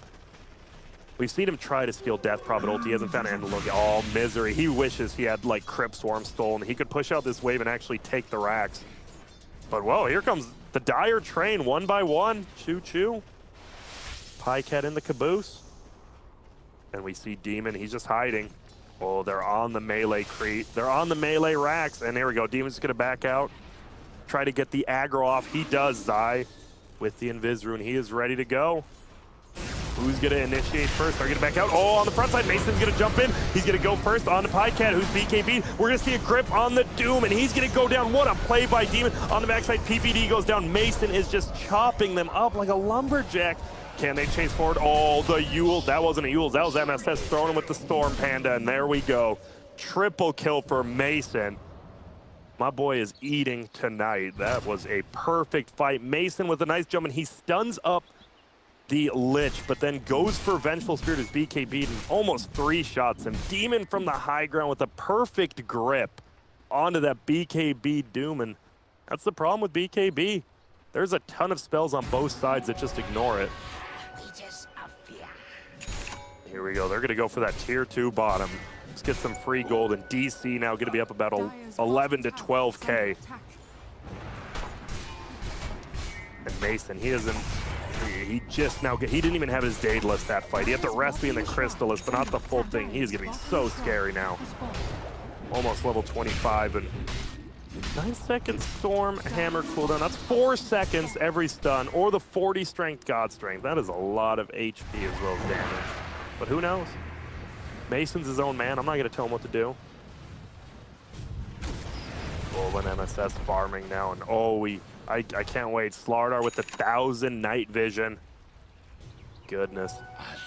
We've seen him try to steal Death Prophet ult. He hasn't found it. And look, oh, Misery. He wishes he had, like, Crypt Swarm stolen. He could push out this wave and actually take the racks. But, whoa, here comes the Dire train, one by one. Choo-choo. Pycat in the caboose. And we see Demon. He's just hiding. Oh, they're on the melee creep. They're on the melee racks. And there we go. Demon's going to back out. Try to get the aggro off. He does, Zai, with the Invis Rune. He is ready to go. Who's going to initiate first? They're going to back out. Oh, on the front side, Mason's going to jump in. He's going to go first on the Pycat, who's BKB. We're going to see a grip on the Doom, and he's going to go down. What a play by Demon. On the backside, PPD goes down. Mason is just chopping them up like a lumberjack. Can they chase forward? Oh, the Yule. That wasn't a Yule. That was MSS throwing him with the Storm Panda, and there we go. Triple kill for Mason. My boy is eating tonight. That was a perfect fight. Mason with a nice jump, and he stuns up the Lich, but then goes for Vengeful Spirit as BKB and almost 3 shots. And Demon from the high ground with a perfect grip onto that BKB Doom, and that's the problem with BKB. There's a ton of spells on both sides that just ignore it. Here we go. They're going to go for that tier 2 bottom. Let's get some free gold, and DC now going to be up about 11 to 12K. And Mason, he didn't even have his Daedalus that fight. He had the Recipe and the Crystallis, but not the full thing. He is going to be so scary now. Almost level 25, and 9-second Storm Hammer cooldown. That's 4 seconds every stun, or the 40 strength God Strength. That is a lot of HP as well as damage. But who knows? Mason's his own man. I'm not going to tell him what to do. Oh, and MSS farming now, and oh, I can't wait. Slardar with the 1,000 night vision. Goodness.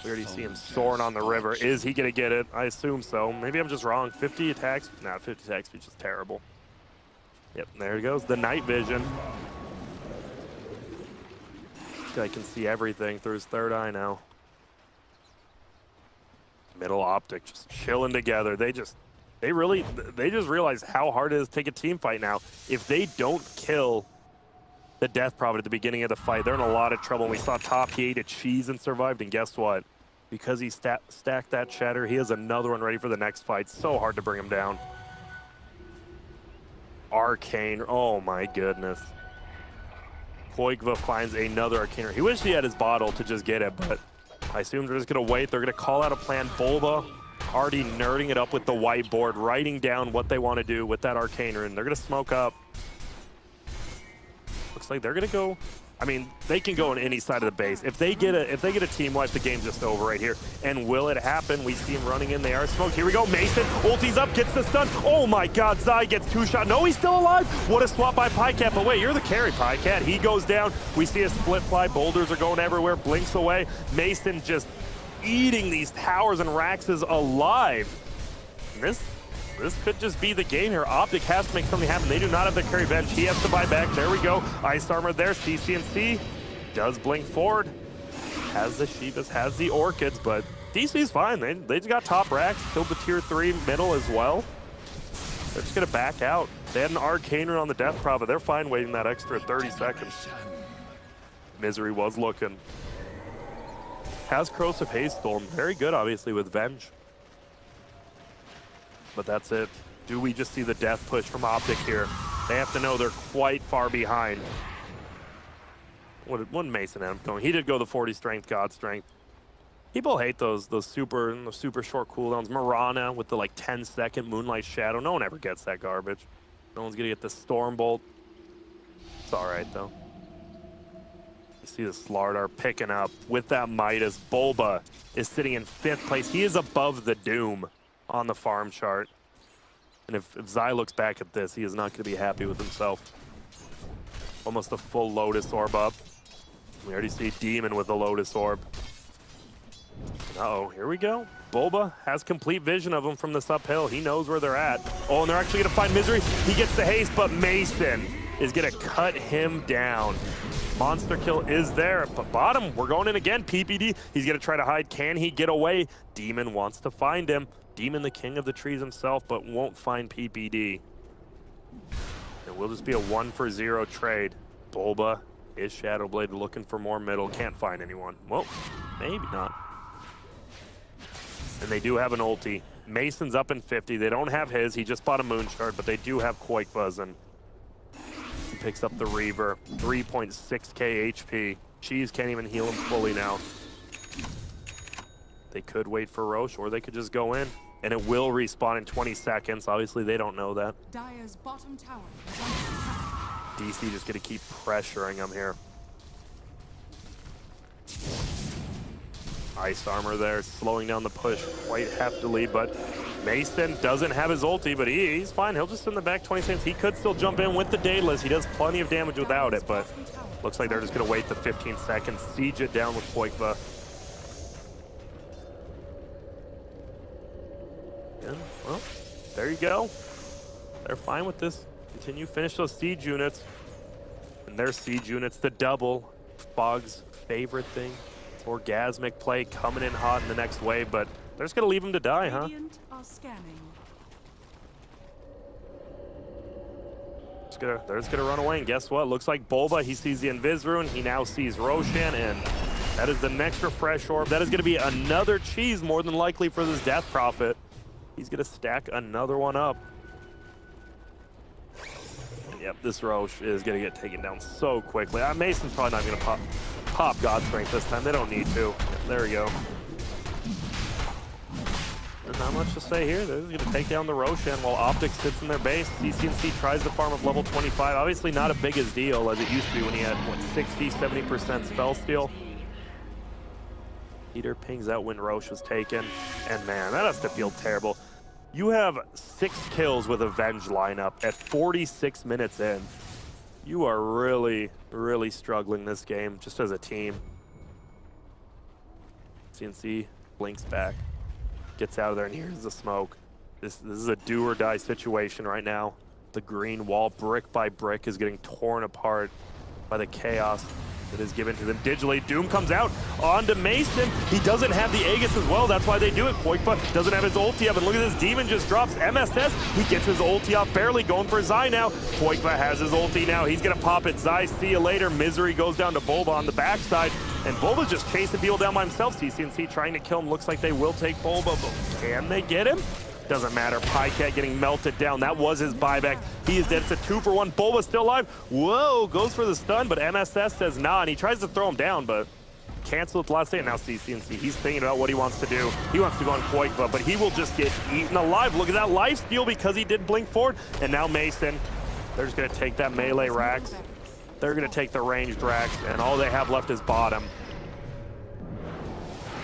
We already see him soaring on the river. Is he going to get it? I assume so. Maybe I'm just wrong. 50 attacks? Nah, 50 attack speed is just terrible. Yep, there he goes. The night vision. This guy can see everything through his third eye now. Middle OpTic just chilling together. They just realize how hard it is to take a team fight now. If they don't kill the Death Prophet at the beginning of the fight, they're in a lot of trouble. And we saw top, he ate a cheese and survived, and guess what? Because he stacked that shatter, he has another one ready for the next fight. So hard to bring him down. Arcane, oh my goodness. Poigva finds another Arcaner. He wished he had his bottle to just get it, but I assume they're just gonna wait. They're gonna call out a plan. Bulba already nerding it up with the whiteboard, writing down what they want to do with that Arcaner, and they're gonna smoke up. Looks like they're gonna go. I mean, they can go on any side of the base. If they get a team wipe, the game's just over right here. And will it happen? We see him running in. They are smoked. Here we go. Mason ulties up, gets the stun. Oh my God, Zai gets 2 shot. No, he's still alive. What a swap by Pycat. But wait, you're the carry, Pycat. He goes down. We see a split fly. Boulders are going everywhere. Blinks away. Mason just eating these towers and racks is alive. And this could just be the game here. OpTic has to make something happen. They do not have the carry bench. He has to buy back. There we go. Ice Armor there. CC&C does blink forward. has the Shivas, has the Orchids, but DC's fine. They just got top racks, killed the tier 3 middle as well. They're just gonna back out. They had an Arcane Rune on the Death Prop, but they're fine waiting that extra 30 seconds. Misery was looking. Has Corrosive Haste Storm. Very good, obviously, with Venge. But that's it. Do we just see the death push from OpTic here? They have to know they're quite far behind. What Mason end up going? He did go the 40 strength, God strength. People hate those super short cooldowns. Mirana with the like 10-second Moonlight Shadow. No one ever gets that garbage. No one's gonna get the Storm Bolt. It's all right though. You see the Slardar picking up with that Midas. Bulba is sitting in 5th place. He is above the Doom on the farm chart. And if Zai looks back at this, he is not going to be happy with himself. Almost a full Lotus Orb up. We already see Demon with the Lotus Orb. Uh-oh, here we go. Bulba has complete vision of them from this uphill. He knows where they're at. Oh, and they're actually going to find Misery. He gets the haste, but Mason is going to cut him down. Monster kill is there, but bottom, we're going in again. PPD, he's going to try to hide. Can he get away? Demon wants to find him. Demon, the king of the trees himself, but won't find PPD. It will just be a 1-for-0 trade. Bulba is Shadowblade looking for more middle. Can't find anyone. Well, maybe not. And they do have an ulti. Mason's up in 50. They don't have his. He just bought a moon shard, but they do have Qualifier. And he picks up the Reaver. 3.6k HP. Cheese can't even heal him fully now. They could wait for Roche, or they could just go in. And it will respawn in 20 seconds. Obviously, they don't know that. Dire's bottom tower is under attack. DC just gonna keep pressuring him here. Ice armor there, slowing down the push quite heftily, but Mason doesn't have his ulti, but he's fine. He'll just in the back 20 seconds. He could still jump in with the Daedalus. He does plenty of damage without it, but looks like they're just gonna wait the 15 seconds, siege it down with Poikva. And, well, there you go. They're fine with this. Continue, finish those siege units. And their siege units, the double. Fog's favorite thing. Orgasmic play coming in hot in the next wave, but they're just gonna leave him to die, huh? Radiant are scanning. They're just gonna run away, and guess what? Looks like Bulba, he sees the Invis Rune, he now sees Roshan, and that is the next refresh orb. That is gonna be another cheese, more than likely, for this Death Prophet. He's gonna stack another one up. And yep, this Roche is gonna get taken down so quickly. Mason's probably not gonna pop God Strength this time. They don't need to. There we go. There's not much to say here. They're just gonna take down the Roshan while OpTic sits in their base. CCNC tries to farm up level 25. Obviously not a big as deal as it used to be when he had, what, 60, 70% spell steal. Peter pings out when Roche was taken. And man, that has to feel terrible. You have 6 kills with a Venge lineup at 46 minutes in. You are really, really struggling this game, just as a team. CNC blinks back, gets out of there, and here's the smoke. This is a do or die situation right now. The green wall, brick by brick, is getting torn apart by the chaos that is given to them digitally. Doom comes out onto Mason. He doesn't have the Aegis as well. That's why they do it. Poikva doesn't have his ulti up. And look at this. Demon just drops MSS. He gets his ulti up, barely going for Zai now. Poikva has his ulti now. He's going to pop it. Zai, see you later. Misery goes down to Bulba on the backside. And Bulba's just chasing people down by himself. CCNC trying to kill him. Looks like they will take Bulba, but can they get him? Doesn't matter. Pycat getting melted down. That was his buyback. He is dead. It's a 2-for-1. Bulba's still alive. Whoa, goes for the stun, but MSS says nah, and he tries to throw him down, but cancel at the last day. And now CCNC, he's thinking about what he wants to do. He wants to go on Poikva, but he will just get eaten alive. Look at that life steal because he did blink forward. And now Mason, they're just going to take that melee Rax. They're going to take the ranged Rax, and all they have left is bottom.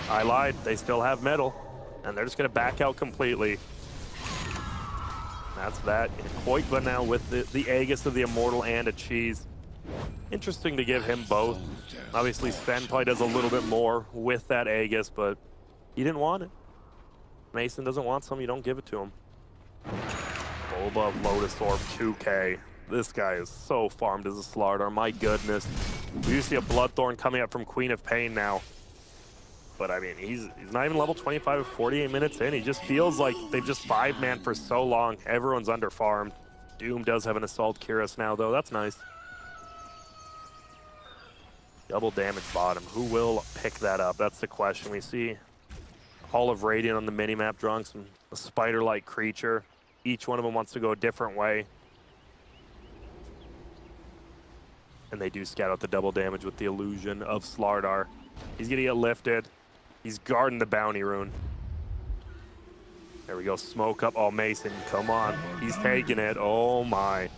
I lied. They still have middle, and they're just going to back out completely. That's that. Poikva now with the Aegis of the Immortal and a cheese. Interesting to give him both. Obviously, Sven probably does a little bit more with that Aegis, but he didn't want it. Mason doesn't want some, you don't give it to him. Bulba, Lotus Orb, 2k. This guy is so farmed as a Slardar, my goodness. We do see a Bloodthorn coming up from Queen of Pain now. But I mean, he's not even level 25 with 48 minutes in. He just feels like they've just 5-man for so long. Everyone's under-farmed. Doom does have an Assault Cuirass now, though. That's nice. Double damage bottom. Who will pick that up? That's the question. We see Hall of Radiant on the minimap drawing a spider-like creature. Each one of them wants to go a different way. And they do scout out the double damage with the illusion of Slardar. He's gonna get lifted. He's guarding the bounty rune. There we go, smoke up. Oh, Mason, come on. He's taking it, oh my.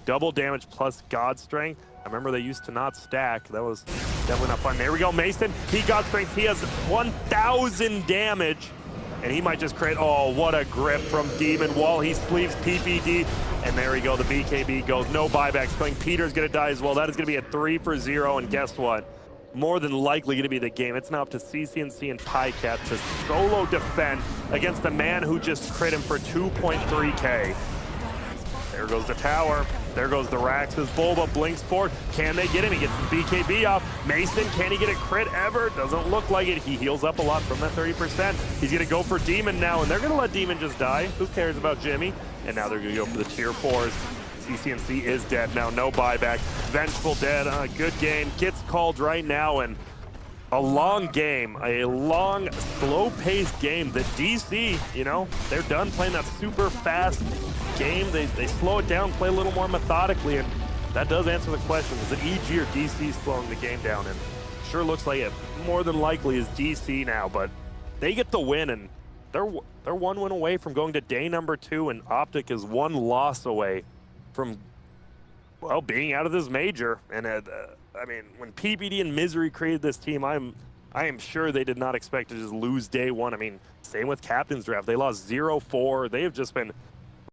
Double damage plus God Strength. I remember they used to not stack. That was definitely not fun. There we go, Mason. He God Strength, he has 1,000 damage. And he might just create, oh, what a grip from Demon while he sleeves PPD. And there we go, the BKB goes, no buybacks going. Peter's gonna die as well. That is gonna be a 3 for 0, and guess what? More than likely gonna be the game. It's now up to CCNC and Pycat to solo defend against the man who just crit him for 2.3K. There goes the tower. There goes the Raxus. Bulba blinks forward. Can they get him? He gets the BKB off. Mason, can he get a crit ever? Doesn't look like it. He heals up a lot from that 30%. He's going to go for Demon now, and they're going to let Demon just die. Who cares about Jimmy? And now they're going to go for the tier 4s. CCNC is dead now. No buyback. Vengeful dead. Good game. Gets called right now, and a long game, a long, slow-paced game. The DC, you know, they're done playing that super fast game. They slow it down, play a little more methodically, and that does answer the question. Is it EG or DC slowing the game down? And sure looks like it more than likely is DC now, but they get the win, and they're one win away from going to day number 2, and OpTic is 1 loss away from, well, being out of this major. And I mean, when PPD and Misery created this team, I am sure they did not expect to just lose day 1. I mean, same with Captain's Draft. They lost 0-4. They have just been